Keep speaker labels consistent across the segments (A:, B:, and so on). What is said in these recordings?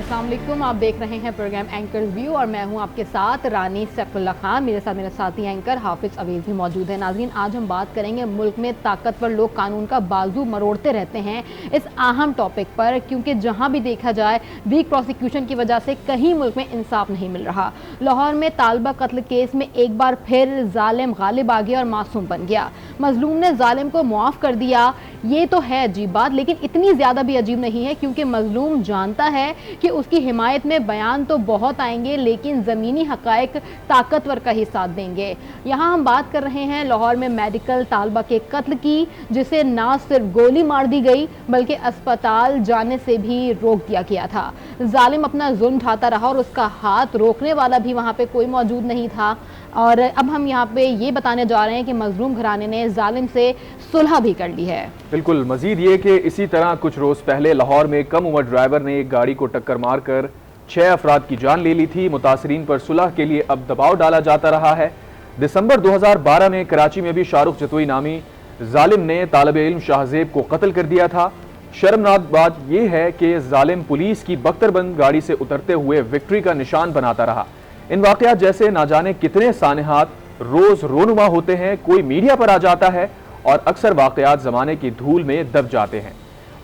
A: अस्सलाम वालेकुम। आप देख रहे हैं प्रोग्राम एंकर व्यू और मैं हूं आपके साथ रानी सैफुल्लाह खान। मेरे साथ मेरे साथी एंकर हाफिज अवीज भी मौजूद है। नाज़रीन, आज हम बात करेंगे मुल्क में ताकतवर लोग कानून का बाजू मरोड़ते रहते हैं इस अहम टॉपिक पर, क्योंकि जहां भी देखा जाए वीक प्रोसिक्यूशन की वजह से कहीं मुल्क में इंसाफ नहीं मिल रहा। लाहौर में तालबा कत्ल केस में एक बार फिर जालिम गालिब आ गया और मासूम बन गया। मजलूम ने जालिम को मुआफ कर दिया। ये तो है अजीब बात, लेकिन इतनी ज्यादा भी अजीब नहीं है, क्योंकि मजलूम जानता है कि उसकी हिमायत में बयान तो बहुत आएंगे लेकिन ज़मीनी हक़ाइक़ ताकतवर का ही साथ देंगे। यहाँ हम बात कर रहे हैं लाहौर में मेडिकल तालबा के कत्ल की, जिसे ना सिर्फ गोली मार दी गई बल्कि अस्पताल जाने से भी रोक दिया गया था। जालिम अपना जुल्म ढाता रहा और उसका हाथ रोकने वाला भी वहाँ पे कोई मौजूद नहीं था। और अब हम यहाँ पे ये बताने जा रहे हैं कि मजलूम घराने ने जालिम से सुलह भी कर ली है।
B: बिल्कुल, मजीद ये कि इसी तरह कुछ रोज पहले लाहौर में कम उम्र ड्राइवर ने एक गाड़ी को टक्कर मारकर 6 अफराद की जान ले ली थी। मुतासरीन पर सुलह के लिए अब दबाव डाला जाता रहा है। दिसंबर 2012 में कराची में भी शाहरुख जतोई नामी जालिम ने तालिब इल्म शाहजेब को कत्ल कर दिया था। शर्मनाक बात यह है कि जालिम पुलिस की बख्तरबंद गाड़ी से उतरते हुए विक्ट्री का निशान बनाता रहा। इन वाकयात जैसे ना जाने कितने सानहात रोज रोनुमा होते हैं, कोई मीडिया पर आ जाता है और अक्सर वाकयात ज़माने की धूल में दब जाते हैं।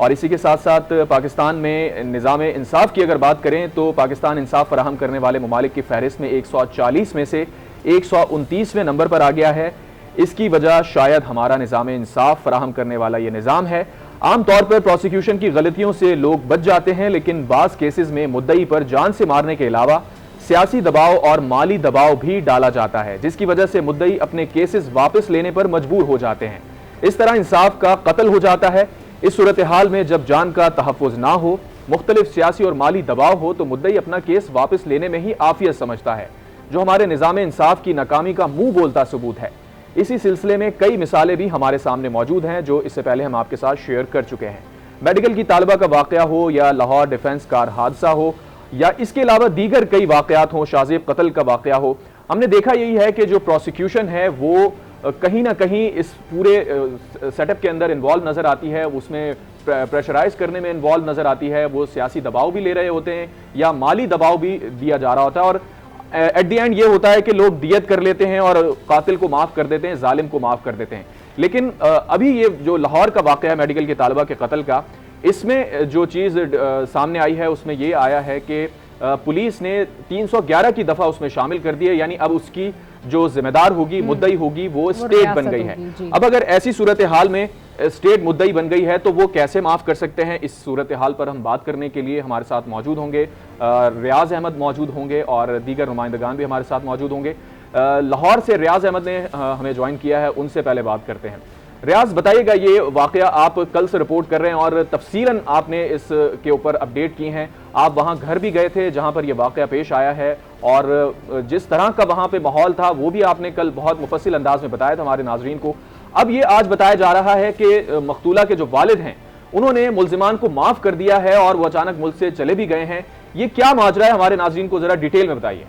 B: और इसी के साथ साथ पाकिस्तान में निज़ाम इंसाफ की अगर बात करें तो पाकिस्तान इंसाफ फराहम करने वाले ममालिक की फहरिस्त में 140 में से 129वें नंबर पर आ गया है। इसकी वजह शायद हमारा निज़ाम इंसाफ फराहम करने वाला ये निज़ाम है। आमतौर पर प्रोसिक्यूशन की गलतियों से लोग बच जाते हैं, लेकिन बाज़ केसेस में मुद्दई पर जान से मारने के अलावा सियासी दबाव और माली दबाव भी डाला जाता है, जिसकी वजह से मुद्दई अपने केसेस वापस लेने पर मजबूर हो जाते हैं। इस तरह इंसाफ का कत्ल हो जाता है। इस सूरत हाल में जब जान का तहफ़्फ़ुज़ ना हो, मुख्तलिफ सियासी और माली दबाव हो, तो मुद्दई अपना केस वापस लेने में ही आफियत समझता है, जो हमारे निज़ाम इंसाफ की नाकामी का मुंह बोलता सबूत है। इसी सिलसिले में कई मिसालें भी हमारे सामने मौजूद हैं, जो इससे पहले हम आपके साथ शेयर कर चुके हैं। मेडिकल की तालिबा का वाक़या हो या लाहौर डिफेंस कार हादसा हो या इसके अलावा दीगर कई वाकयात हों, शाहजेब कत्ल का वाकया हो, हमने देखा यही है कि जो प्रोसिक्यूशन है वो कहीं ना कहीं इस पूरे सेटअप के अंदर इन्वॉल्व नज़र आती है, उसमें प्रेशराइज करने में इन्वॉल्व नज़र आती है। वो सियासी दबाव भी ले रहे होते हैं या माली दबाव भी दिया जा रहा होता है, और एट दी एंड ये होता है कि लोग दियत कर लेते हैं और कातिल को माफ़ कर देते हैं, जालिम को माफ़ कर देते हैं। लेकिन अभी ये जो लाहौर का वाकया है मेडिकल की तालिबा के कत्ल का, इसमें जो चीज़ सामने आई है उसमें ये आया है कि पुलिस ने 311 की दफ़ा उसमें शामिल कर दी है, यानी अब उसकी जो जिम्मेदार होगी, मुद्दई होगी, वो स्टेट बन गई है। अब अगर ऐसी सूरत हाल में स्टेट मुद्दई बन गई है तो वो कैसे माफ़ कर सकते हैं? इस सूरत हाल पर हम बात करने के लिए हमारे साथ मौजूद होंगे रियाज अहमद मौजूद होंगे और दीगर नुमाइंदगान भी हमारे साथ मौजूद होंगे। लाहौर से रियाज अहमद ने हमें ज्वाइन किया है, उनसे पहले बात करते हैं। रियाज, बताइएगा, ये वाकया आप कल से रिपोर्ट कर रहे हैं और तफसीलन आपने इस के ऊपर अपडेट की हैं। आप वहाँ घर भी गए थे जहाँ पर यह वाकया पेश आया है, और जिस तरह का वहाँ पे माहौल था वो भी आपने कल बहुत मुफस्सिल अंदाज में बताया था हमारे नाजरीन को। अब ये आज बताया जा रहा है कि मकतूला के जो वालिद हैं उन्होंने मुल्जिमान को माफ़ कर दिया है और वो अचानक मुल्क से चले भी गए हैं। ये क्या माजरा है, हमारे नाजरीन को ज़रा डिटेल में बताइए।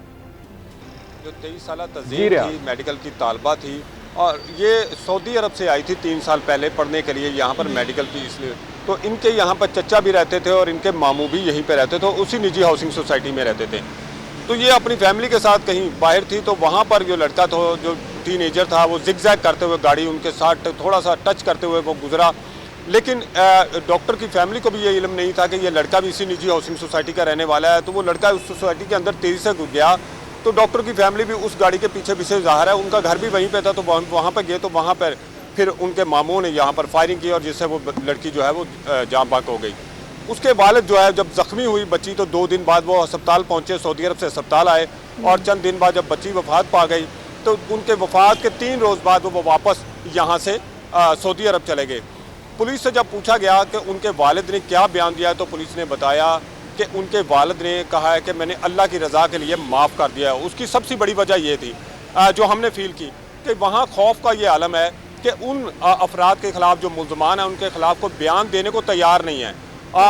C: जो 23 साल तज़ीर थी, मेडिकल की तालबा थी और ये सऊदी अरब से आई थी 3 साल पहले पढ़ने के लिए यहाँ पर मेडिकल की, इसलिए तो इनके यहाँ पर चचा भी रहते थे और इनके मामू भी यहीं पे रहते थे, उसी निजी हाउसिंग सोसाइटी में रहते थे। तो ये अपनी फैमिली के साथ कहीं बाहर थी, तो वहाँ पर जो लड़का था, जो टीनेजर था, वो जिगजैग करते हुए गाड़ी उनके साथ थोड़ा सा टच करते हुए वो गुजरा। लेकिन डॉक्टर की फैमिली को भी ये इल्म नहीं था कि ये लड़का भी इसी निजी हाउसिंग सोसाइटी का रहने वाला है। तो वो लड़का उस सोसाइटी के अंदर तेज़ी से घुस गया, तो डॉक्टर की फैमिली भी उस गाड़ी के पीछे पीछे ज़ाहिर है, उनका घर भी वहीं पे था, तो वहाँ पर गए तो वहाँ पर फिर उनके मामू ने यहाँ पर फायरिंग की और जिससे वो लड़की जो है वो जान बाक हो गई। उसके वालिद जो है जब ज़ख्मी हुई बच्ची, तो 2 दिन बाद वो अस्पताल पहुँचे, सऊदी अरब से अस्पताल आए, और चंद दिन बाद जब बच्ची वफात पा गई तो उनके वफात के 3 रोज़ बाद वो वापस यहाँ से सऊदी अरब चले गए। पुलिस से जब पूछा गया कि उनके वालिद ने क्या बयान दिया है, तो पुलिस ने बताया कि उनके वालिद ने कहा है कि मैंने अल्लाह की रज़ा के लिए माफ़ कर दिया है। उसकी सबसे बड़ी वजह ये थी जो हमने फील की कि वहाँ खौफ का ये आलम है कि उन अफराद के ख़िलाफ़ जो मुल्ज़मान हैं उनके ख़िलाफ़ को बयान देने को तैयार नहीं है।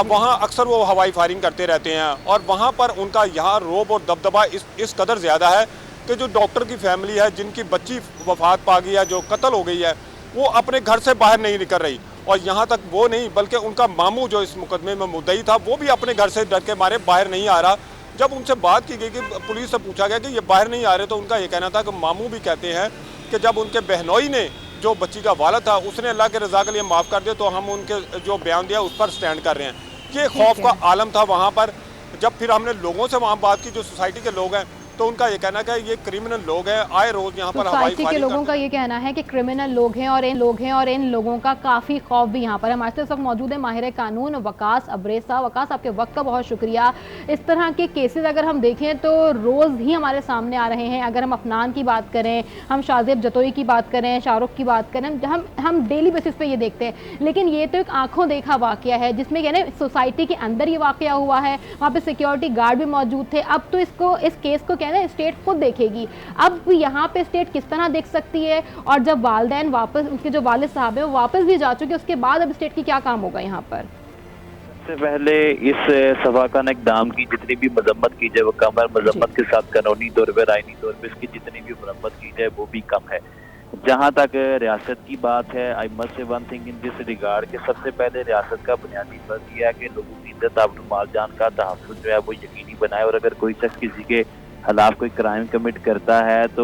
C: वहाँ अक्सर वो हवाई फायरिंग करते रहते हैं और वहाँ पर उनका यहाँ रोब और दबदबा इस कदर ज़्यादा है कि जो डॉक्टर की फैमिली है जिनकी बच्ची वफात पा गई है, जो कत्ल हो गई है, वो अपने घर से बाहर नहीं निकल रही। और यहाँ तक वो नहीं बल्कि उनका मामू जो इस मुकदमे में मुद्दई था वो भी अपने घर से डर के मारे बाहर नहीं आ रहा। जब उनसे बात की गई कि पुलिस से पूछा गया कि ये बाहर नहीं आ रहे, तो उनका ये कहना था कि मामू भी कहते हैं कि जब उनके बहनोई ने जो बच्ची का वालिद था उसने अल्लाह के रज़ा के लिए माफ़ कर दिया तो हम उनके जो बयान दिया उस पर स्टैंड कर रहे हैं। ये खौफ का आलम था वहाँ पर। जब फिर हमने लोगों से वहाँ बात की जो सोसाइटी के लोग हैं तो उनका ये कहना है कि ये क्रिमिनल लोग हैं, आए रोज यहाँ पर हवाई
A: सोसाइटी के लोगों का ये कहना है कि क्रिमिनल लोग हैं और इन लोगों का काफ़ी खौफ भी यहाँ पर है। हमारे साथ इस वक्त मौजूद है माहिर कानून वकास अब्रेज साहब। वकास, आपके वक्त का बहुत शुक्रिया। इस तरह के केसेस अगर हम देखें तो रोज़ ही हमारे सामने आ रहे हैं। अगर हम अफनान की बात करें, हम शाहजेब जतोई की बात करें, शाहरुख की बात करें, हम डेली बेसिस पे ये देखते हैं। लेकिन ये तो एक आंखों देखा वाकया है जिसमें कहने सोसाइटी के अंदर ये वाकया हुआ है, वहाँ पे सिक्योरिटी गार्ड भी मौजूद थे। अब तो इस केस को कहने स्टेट खुद देखेगी। अब यहाँ पे स्टेट किस तरह देख सकती है, और जब वालिदैन वापस, उनके जो वालिद साहब है वो वापस भी जा चुके, उसके बाद अब स्टेट की क्या काम होगा यहाँ पर?
D: सबसे पहले इस सभा का इक़दाम की जितनी भी मजम्मत की जाए वो कम है। मजम्मत के साथ कानूनी तौर पर, आईनी तौर पर इसकी जितनी भी मरम्मत की जाए वो भी कम है। जहाँ तक रियासत की बात है, I must say one thing in this regard कि सबसे पहले रियासत का बुनियादी फर्ज यह है कि लोगों की इज्जत आबरू माल जान का तहफ़्फ़ुज़ जो है वो यकीनी बनाए, और अगर कोई शख्स किसी के खिलाफ कोई क्राइम कमिट करता है तो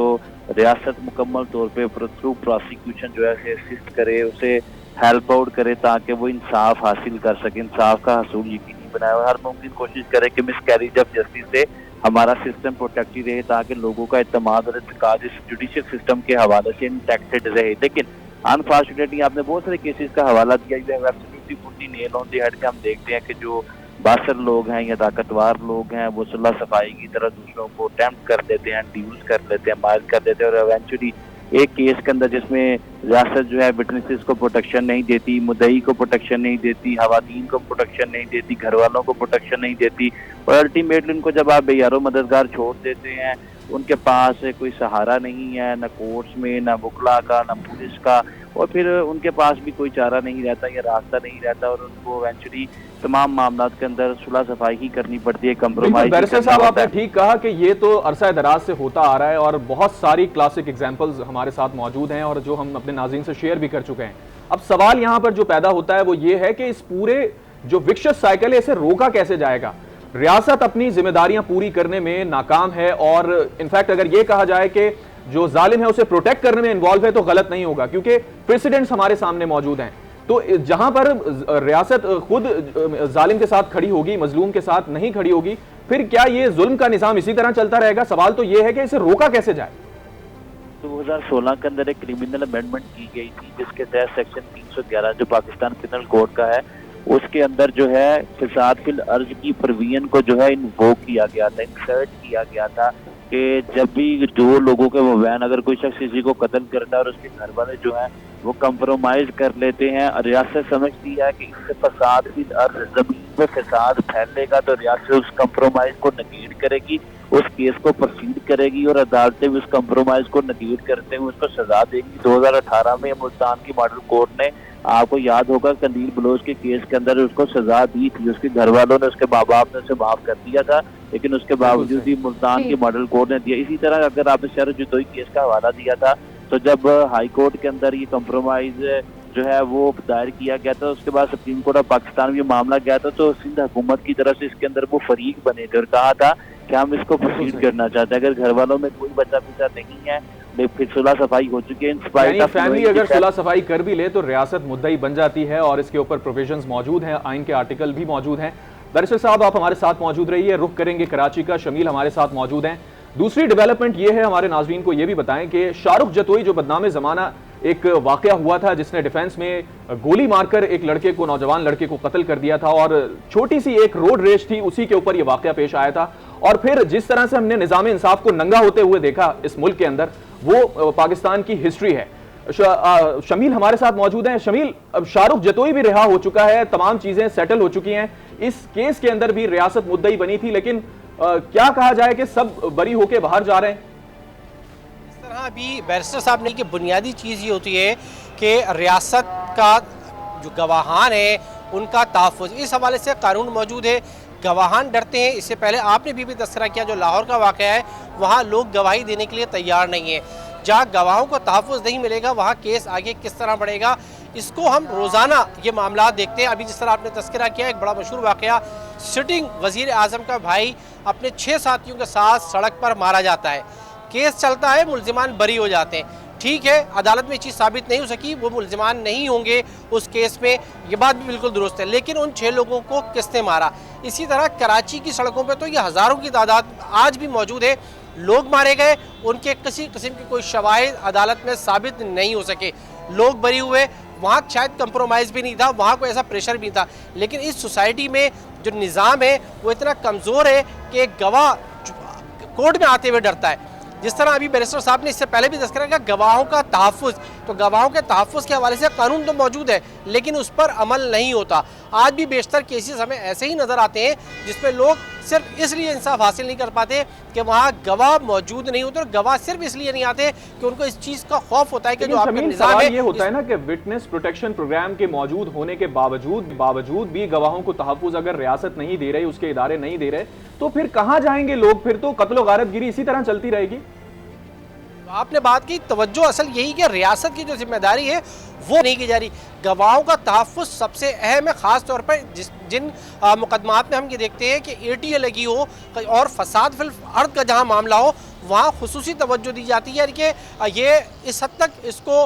D: रियासत मुकम्मल तौर पे थ्रू प्रोसिक्यूशन जो है उसे असिस्ट करे, उसे हेल्प आउट करे ताकि वो इंसाफ हासिल कर सके, इंसाफ का हसूल यकीनी बनाए, और हर मुमकिन कोशिश करे कि मिसकैरेज ऑफ जस्टिस से हमारा सिस्टम प्रोटेक्टेड रहे ताकि लोगों का एतमाद और इत्तेकाद इस जुडिशियल सिस्टम के हवाले से इंटैक्टेड रहे। लेकिन अनफॉर्चुनेटली आपने बहुत सारे केसेस का हवाला दिया, नेल ऑन द हेड के हम देखते हैं कि जो बासर लोग हैं या ताकतवर लोग हैं वो सुलह सफाई की तरह दूसरों को अटेम्प्ट कर देते हैं, ड्यूज कर लेते हैं, माइल कर देते हैं, और एवेंचुअली एक केस के अंदर जिसमें रियासत जो है विटनेसेस को प्रोटेक्शन नहीं देती, मुद्दई को प्रोटेक्शन नहीं देती, खवातीन को प्रोटेक्शन नहीं देती, घर वालों को प्रोटेक्शन नहीं देती, और अल्टीमेटली उनको जब आप बेयारो मददगार छोड़ देते हैं, उनके पास कोई सहारा नहीं है, न कोर्ट्स में, न वकला का, न पुलिस का, और फिर उनके पास भी कोई चारा नहीं रहता या रास्ता नहीं रहता, और उनको इवेंचुअली तमाम मामला के अंदर सुलह सफाई ही करनी पड़ती है, कंप्रोमाइज।
B: बैरिस्टर साहब, आपने ठीक कहा कि ये तो अरसा दराज से होता आ रहा है और बहुत सारी क्लासिक एग्जांपल्स हमारे साथ मौजूद हैं और जो हम अपने नाज़रीन से शेयर भी कर चुके हैं। अब सवाल यहाँ पर जो पैदा होता है वो ये है कि इस पूरे जो विक्शस साइकिल है इसे रोका कैसे जाएगा? रियासत अपनी जिम्मेदारियां पूरी करने में नाकाम है, और इनफैक्ट अगर ये कहा जाए कि जो जालिम है उसे प्रोटेक्ट करने में इन्वॉल्व है तो गलत नहीं होगा, क्योंकि प्रेसिडेंट्स हमारे सामने मौजूद हैं। तो जहां पर रियासत खुद जालिम के साथ खड़ी होगी, मजलूम के साथ नहीं खड़ी होगी, फिर क्या ये जुल्म का निजाम इसी तरह चलता रहेगा? सवाल तो ये है कि इसे रोका कैसे जाए।
D: 2016 के अंदर एक क्रिमिनल अमेंडमेंट की गई थी जिसके तहत सेक्शन 311 जो पाकिस्तान क्रिमिनल कोड का है उसके अंदर जो है फिसाद फिल अर्ज की प्रोविजन को जो है इन्वोक किया गया था, इंसर्ट किया गया था कि जब भी दो लोगों के मुबैन अगर कोई शख्स किसी को कत्ल करता है और उसके घर वाले जो है वो कंप्रोमाइज कर लेते हैं, रियासत समझती है कि इससे फसाद फिल अर्ज जमीन में फसाद फैलेगा तो रियासत उस कंप्रोमाइज को नेगेट करेगी, उस केस को प्रोसीड करेगी और अदालतें भी उस कंप्रोमाइज को नेगेट करते हुए उसको सजा देगी। 2018 में मुल्तान की मॉडल कोर्ट ने, आपको याद होगा, कंदील बलोच के केस के अंदर उसको सजा दी थी, उसके घर वालों ने, उसके माँ बाप ने उसे माफ कर दिया था, लेकिन उसके बावजूद भी मुल्तान की मॉडल कोर्ट ने दिया। इसी तरह अगर आपने शहर जतोई केस का हवाला दिया था तो जब हाई कोर्ट के अंदर ये कंप्रोमाइज जो है वो दायर किया गया था, उसके बाद सुप्रीम कोर्ट ऑफ पाकिस्तान में ये मामला गया था तो सिंध हुकूमत की तरफ से इसके अंदर वो फरीक बने थे और कहा था कि हम इसको प्रोसीड करना चाहते हैं। अगर घर वालों में कोई बच्चा पिता नहीं है, फिर सुलह सफाई हो चुकी है,
B: फैमिली अगर सुलह सफाई कर भी ले तो रियासत मुद्दई बन जाती है और इसके ऊपर प्रोविजंस मौजूद हैं, आइन के आर्टिकल भी मौजूद हैं। बैरिस्टर साहब, आप हमारे साथ मौजूद रहिए, रुख करेंगे कराची का। शमील हमारे साथ मौजूद हैं। दूसरी डेवलपमेंट ये है, हमारे नाजरीन को ये भी बताएं कि शाहरुख जतोई जो बदनाम जमाना एक वाकया हुआ था जिसने डिफेंस में गोली मारकर एक लड़के को, नौजवान लड़के को कत्ल कर दिया था, और छोटी सी एक रोड रेस थी, उसी के ऊपर यह वाकया पेश आया था। और फिर जिस तरह से हमने निजाम इंसाफ को नंगा होते हुए देखा इस मुल्क के अंदर, वो पाकिस्तान की हिस्ट्री है। शमील हमारे साथ मौजूद हैं। शमील, अब शाहरुख जतोई भी रिहा हो चुका है, तमाम चीजें सेटल हो चुकी हैं, इस केस के अंदर भी रियासत मुद्दई बनी थी, लेकिन क्या कहा जाए कि सब बरी होके बाहर जा रहे हैं?
E: इस तरह अभी बैरिस्टर साहब ने कि बुनियादी चीज़ ये होती है कि रियासत का जो गवाहान है उनका तहफ़्फ़ुज़, इस हवाले से कानून मौजूद है। गवाहान डरते हैं। इससे पहले आपने भी तस्करा किया, जो लाहौर का वाक़या है वहाँ लोग गवाही देने के लिए तैयार नहीं है। जहाँ गवाहों को तहफ़्फ़ुज़ नहीं मिलेगा वहाँ केस आगे किस तरह बढ़ेगा, इसको हम रोज़ाना ये मामला देखते हैं। अभी जिस तरह आपने तस्करा किया, एक बड़ा मशहूर वाक़या, सिटिंग वज़ीर आज़म का भाई अपने 6 साथियों के साथ सड़क पर मारा जाता है, केस चलता है, मुल्ज़िमान बरी हो जाते हैं। ठीक है, अदालत में ये चीज़ साबित नहीं हो सकी, वो मुल्ज़िमान नहीं होंगे उस केस में, ये बात भी बिल्कुल दुरुस्त है, लेकिन उन 6 लोगों को किसने मारा? इसी तरह कराची की सड़कों पे तो ये हज़ारों की तादाद आज भी मौजूद है। लोग मारे गए, उनके किसी किस्म की कोई शवाहिद अदालत में साबित नहीं हो सके, लोग बरी हुए, वहाँ शायद कंप्रोमाइज़ भी नहीं था, वहाँ कोई ऐसा प्रेशर भी नहीं था। लेकिन इस सोसाइटी में जो निज़ाम है वो इतना कमज़ोर है कि एक गवाह कोर्ट में आते हुए डरता है। जिस तरह अभी बैरिस्टर साहब ने इससे पहले भी तस्करा किया, गवाहों का तहफ़्फ़ुज़, तो गवाहों के तहफ़्फ़ुज़ के हवाले से कानून तो मौजूद है, लेकिन उस पर अमल नहीं होता। आज भी बेशतर केसेस हमें ऐसे ही नज़र आते हैं जिसमें लोग सिर्फ इसलिए इंसाफ हासिल नहीं कर पाते कि वहाँ गवाह मौजूद नहीं होते, और गवाह सिर्फ इसलिए नहीं आते कि उनको इस चीज़ का खौफ होता है कि जो आपका निज़ाम है।
B: ये होता है ना कि विटनेस प्रोटेक्शन प्रोग्राम के मौजूद होने के बावजूद भी गवाहों को तहफ़्फ़ुज़ अगर रियासत नहीं दे रही, उसके इदारे नहीं दे रहे, तो फिर कहाँ जाएंगे लोग? फिर तो कत्ल गारतगिरी इसी तरह चलती रहेगी।
E: आपने बात की, तवज्जो असल यही कि रियासत की जो जिम्मेदारी है वो नहीं की जा रही। गवाहों का तहफ़्फ़ुज़ सबसे अहम है, ख़ास तौर पर जिन मुकदमात में हम ये देखते हैं कि ATA लगी हो और फसाद फिल अर्द का जहाँ मामला हो, वहाँ खुसूसी तवज्जो दी जाती है कि ये इस हद तक इसको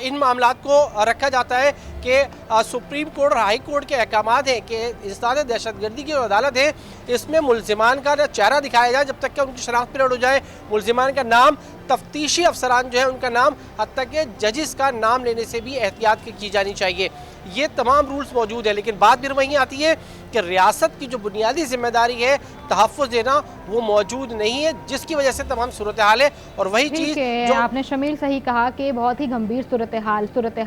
E: इन मामलात को रखा जाता है कि सुप्रीम कोर्ट और हाई कोर्ट के अहकामात हैं कि इंसदाद दहशतगर्दी की जो अदालत है इसमें मुल्ज़िमान का चेहरा दिखाया जाए जब तक कि उनकी शनाख्त पीरियड हो जाए, मुल्ज़िमान का नाम, तफ्तीशी अफसरान जो है उनका नाम, हत्ता कि जजिस का नाम लेने से भी एहतियात की जानी चाहिए। ये तमाम रूल्स मौजूद है, लेकिन बात फिर वहीं आती है कि रियासत की जो बुनियादी जिम्मेदारी है तहफ़्फ़ुज़ देना, वो मौजूद नहीं है, जिसकी वजह से तमाम सूरत हाल है। और वही चीज़ जो
A: आपने शमील सही कहा कि बहुत ही गंभीर सूरत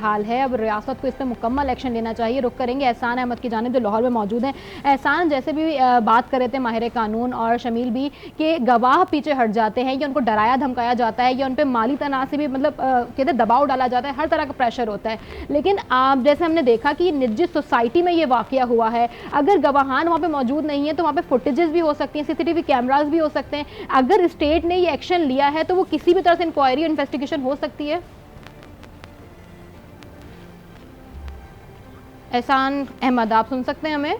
A: हाल है। अब रियासत को इस पर मुकम्मल एक्शन लेना चाहिए। रुख करेंगे एहसान अहमद की जानिब जो लाहौर में मौजूद हैं। एहसान, जैसे भी बात कर रहे थे माहिर कानून और शमील भी, कि गवाह पीछे हट जाते हैं या उनको डराया धमकाया जाता है या उन पर माली तनाव से भी मतलब कहते दबाव डाला जाता है, हर तरह का प्रेशर होता है। लेकिन जैसे हमने देखा कि जिस सोसाइटी में ये वाकया हुआ है, अगर गवाहान वहाँ पे मौजूद नहीं है तो वहाँ पे फुटेजेस भी हो सकती हैं, CCTV कैमरास भी हो सकते हैं। अगर स्टेट ने ये एक्शन लिया है तो वो किसी भी तरह से इंक्वायरी और इन्वेस्टिगेशन हो सकती है। एहसान अहमद, आप सुन सकते हैं हमें?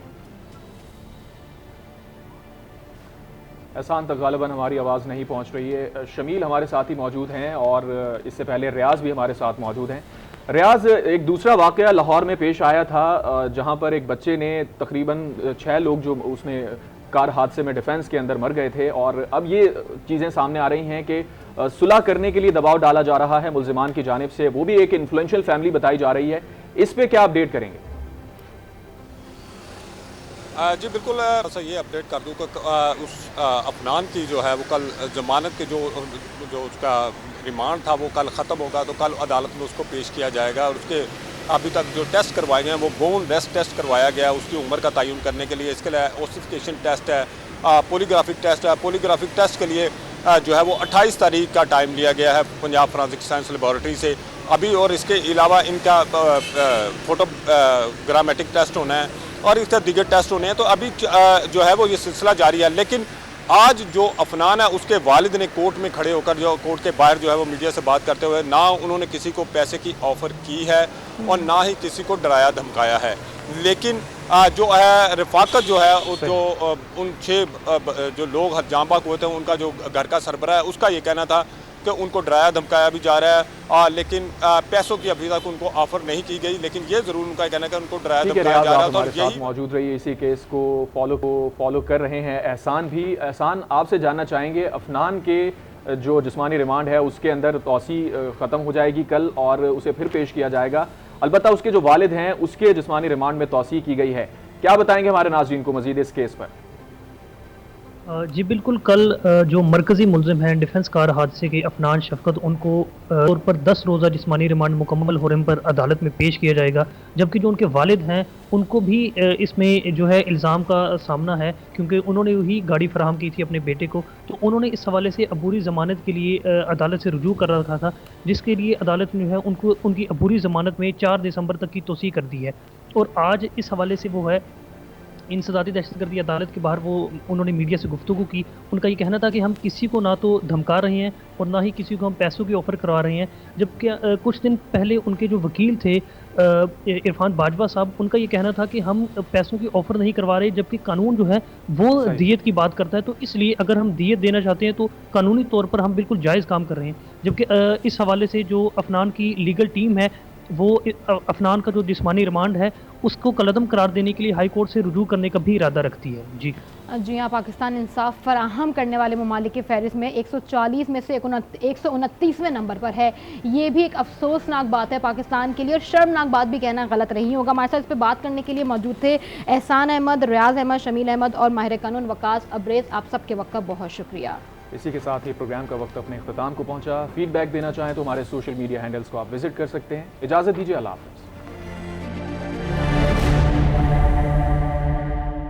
B: एहसान तक गालिबन हमारी आवाज़ नहीं पहुंच रही है। शमील हमारे साथ ही मौजूद हैं और इससे पहले रियाज भी हमारे साथ मौजूद हैं। रियाज, एक दूसरा वाकया लाहौर में पेश आया था जहां पर एक बच्चे ने तकरीबन 6 लोग जो उसमें कार हादसे में डिफेंस के अंदर मर गए थे, और अब ये चीज़ें सामने आ रही हैं कि सुलह करने के लिए दबाव डाला जा रहा है मुल्जिमान की जानिब से, वो भी एक इन्फ्लुएंशियल फैमिली बताई जा रही है। इस पे क्या अपडेट करेंगे?
C: जी बिल्कुल, ये अपडेट कर दूँ कि उस अफनान की जो है वो कल जमानत के जो उसका रिमांड था वो कल ख़त्म होगा, तो कल अदालत में उसको पेश किया जाएगा। और उसके अभी तक जो टेस्ट करवाए गए हैं वो बोन रेस्ट टेस्ट करवाया गया है उसकी उम्र का तयन करने के लिए। इसके लिए ओसिफिकेशन टेस्ट है, पोलीग्राफिक टेस्ट है। पोलीग्राफिक टेस्ट के लिए जो है वो 28 तारीख का टाइम लिया गया है पंजाब फॉरेंसिक साइंस लेबॉरेटरी से अभी, और इसके अलावा इनका फोटोग्रामेटिक टेस्ट होना है और इसका दीगर टेस्ट होने हैं। तो अभी जो है वो ये सिलसिला जारी है। लेकिन आज जो अफनान है उसके वालिद ने कोर्ट में खड़े होकर जो कोर्ट के बाहर जो है वो मीडिया से बात करते हुए, ना उन्होंने किसी को पैसे की ऑफ़र की है और ना ही किसी को डराया धमकाया है। लेकिन जो है रफाकत जो है जो उन 6 जो लोग जाँ बाग हुए थे उनका जो घर का सरबराह है उसका ये कहना था कि उनको डराया धमकाया भी जा रहा है, लेकिन पैसों की अभी तक उनको ऑफर नहीं की गई। लेकिन ये जरूर उनका कहना है कि उनको डराया धमकाया जा रहा था। और यही
B: मौजूद रही, इसी केस को फॉलो कर रहे हैं एहसान भी। एहसान, आपसे जानना चाहेंगे, अफनान के जो जिस्मानी रिमांड है उसके अंदर तौसी ख़त्म हो जाएगी कल और उसे फिर पेश किया जाएगा। अलबत्ता उसके जो वालिद हैं उसके जिस्मानी रिमांड में तौसी की गई है। क्या बताएंगे हमारे नाज़रीन को मज़ीद इस केस पर?
F: जी बिल्कुल, कल जो मरकज़ी मुल्ज़िम हैं डिफेंस कार हादसे के अफनान शफ़क़त, उनको तौर पर 10 रोज़ा जिस्मानी रिमांड मुकम्मल होने पर अदालत में पेश किया जाएगा। जबकि जो उनके वालिद हैं उनको भी इसमें जो है इल्ज़ाम का सामना है, क्योंकि उन्होंने ही गाड़ी फराहम की थी अपने बेटे को, तो उन्होंने इस हवाले से अबूरी ज़मानत के लिए अदालत से रुजू कर रखा था, जिसके लिए अदालत ने जो है उनको उनकी अबूरी ज़मानत में 4 दिसंबर तक की तोसी कर दी है। और आज इस हवाले से वो है इंसदादी दहशतगर्दी अदालत के बाहर वो उन्होंने मीडिया से गुफ्तगू की। उनका ये कहना था कि हम किसी को ना तो धमका रहे हैं और ना ही किसी को हम पैसों की ऑफ़र करवा रहे हैं। जबकि कुछ दिन पहले उनके जो वकील थे इरफान बाजवा साहब, उनका ये कहना था कि हम पैसों की ऑफ़र नहीं करवा रहे, जबकि कानून जो है वो
B: सही।
F: दियत की बात करता है। तो इसलिए अगर हम दियत देना चाहते हैं तो कानूनी तौर पर हम बिल्कुल जायज़ काम कर रहे हैं। जबकि इस हवाले से जो अफनान की लीगल टीम है, वो अफनान का जो जिस्मानी रिमांड है उसको कलअदम करार देने के लिए हाई कोर्ट से रुजू करने का भी इरादा रखती है। जी
A: जी हाँ, पाकिस्तान इंसाफ फराहम करने वाले ममालिक की फहरिस्त में 140 में से 129वें नंबर पर है। ये भी एक अफसोसनाक बात है पाकिस्तान के लिए, और शर्मनाक बात भी कहना गलत नहीं होगा। हमारे साथ इस पर बात करने के लिए मौजूद थे एहसान अहमद, रियाज अहमद, शमील अहमद और माहिर कानून वकास अब्रेज। आप सबके वक्त का बहुत शुक्रिया।
B: इसी के साथ ही प्रोग्राम का वक्त अपने इख्तिताम को पहुंचा। फीडबैक देना चाहें तो हमारे सोशल मीडिया हैंडल्स को आप विजिट कर सकते हैं। इजाज़त दीजिए, अल्लाह हाफ़िज़।